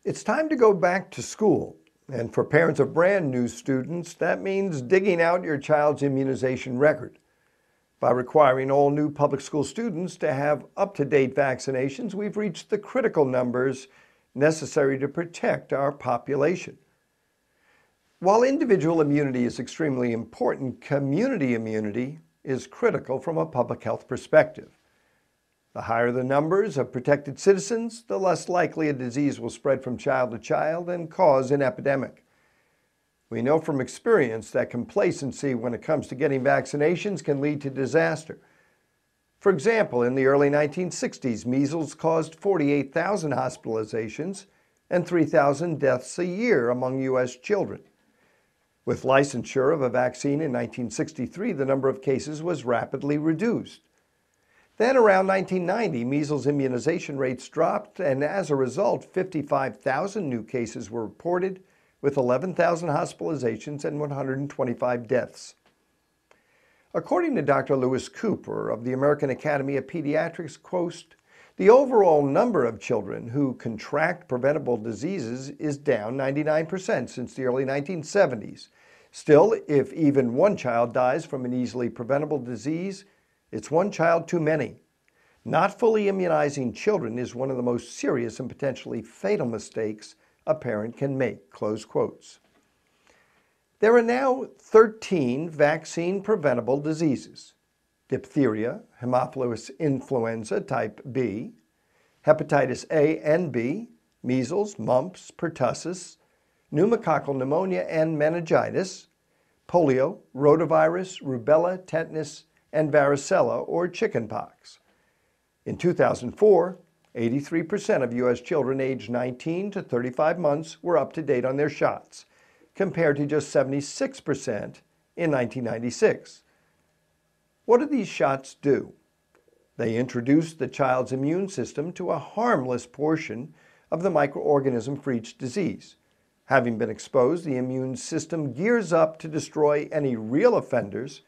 It's time to go back to school. And for parents of brand new students, that means digging out your child's immunization record. By requiring all new public school students to have up-to-date vaccinations, we've reached the critical numbers necessary to protect our population. While individual immunity is extremely important, community immunity is critical from a public health perspective. The higher the numbers of protected citizens, the less likely a disease will spread from child to child and cause an epidemic. We know from experience that complacency when it comes to getting vaccinations can lead to disaster. For example, in the early 1960s, measles caused 48,000 hospitalizations and 3,000 deaths a year among U.S. children. With licensure of a vaccine in 1963, the number of cases was rapidly reduced. Then around 1990, measles immunization rates dropped, and as a result, 55,000 new cases were reported, with 11,000 hospitalizations and 125 deaths. According to Dr. Lewis Cooper of the American Academy of Pediatrics, quote, "The overall number of children who contract preventable diseases is down 99% since the early 1970s. Still, if even one child dies from an easily preventable disease, it's one child too many. Not fully immunizing children is one of the most serious and potentially fatal mistakes a parent can make," close quotes. There are now 13 vaccine-preventable diseases: diphtheria, Haemophilus influenza type B, hepatitis A and B, measles, mumps, pertussis, pneumococcal pneumonia and meningitis, polio, rotavirus, rubella, tetanus, and varicella or chickenpox. In 2004, 83% of U.S. children aged 19 to 35 months were up to date on their shots, compared to just 76% in 1996. What do these shots do? They introduce the child's immune system to a harmless portion of the microorganism for each disease. Having been exposed, the immune system gears up to destroy any real offenders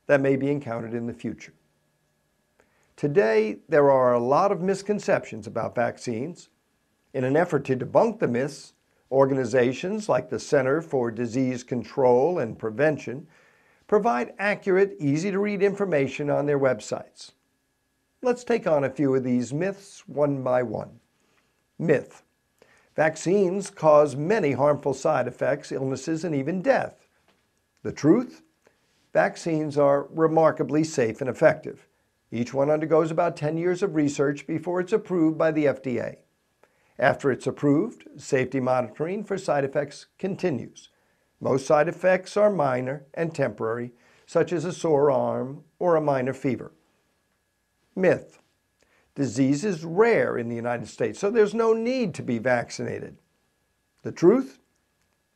that may be encountered in the future. Today, there are a lot of misconceptions about vaccines. In an effort to debunk the myths, organizations like the Center for Disease Control and Prevention provide accurate, easy-to-read information on their websites. Let's take on a few of these myths one by one. Myth: vaccines cause many harmful side effects, illnesses, and even death. The truth: vaccines are remarkably safe and effective. Each one undergoes about 10 years of research before it's approved by the FDA. After it's approved, safety monitoring for side effects continues. Most side effects are minor and temporary, such as a sore arm or a minor fever. Myth: disease is rare in the United States, so there's no need to be vaccinated. The truth: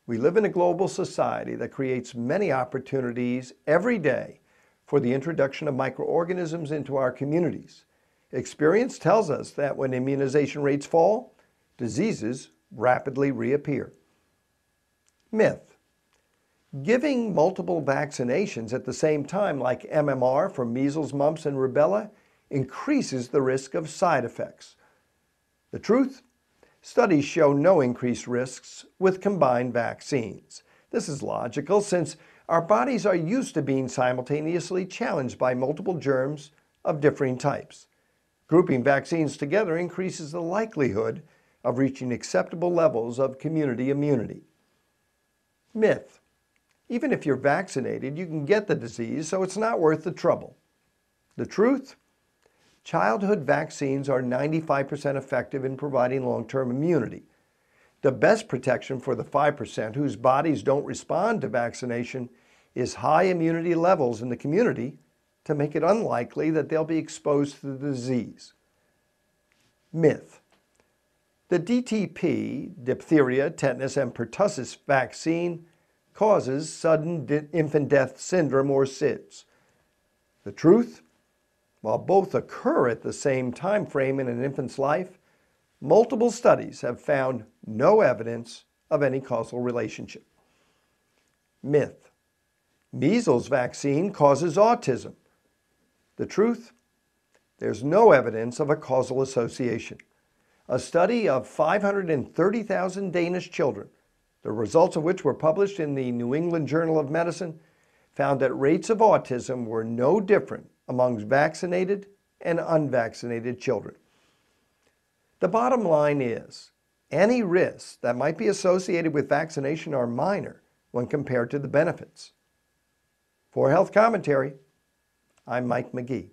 we live in a global society that creates many opportunities every day for the introduction of microorganisms into our communities. Experience tells us that when immunization rates fall, diseases rapidly reappear. Myth: giving multiple vaccinations at the same time, like MMR for measles, mumps, and rubella, increases the risk of side effects. The truth: studies show no increased risks with combined vaccines. This is logical since our bodies are used to being simultaneously challenged by multiple germs of differing types. Grouping vaccines together increases the likelihood of reaching acceptable levels of community immunity. Myth: even if you're vaccinated, you can get the disease, so it's not worth the trouble. The truth: childhood vaccines are 95% effective in providing long-term immunity. The best protection for the 5% whose bodies don't respond to vaccination is high immunity levels in the community to make it unlikely that they'll be exposed to the disease. Myth: the DTP, diphtheria, tetanus, and pertussis vaccine causes sudden infant death syndrome or SIDS. The truth: while both occur at the same time frame in an infant's life, multiple studies have found no evidence of any causal relationship. Myth: measles vaccine causes autism. The truth: there's no evidence of a causal association. A study of 530,000 Danish children, the results of which were published in the New England Journal of Medicine, found that rates of autism were no different amongst vaccinated and unvaccinated children. The bottom line is, any risks that might be associated with vaccination are minor when compared to the benefits. For Health Commentary, I'm Mike McGee.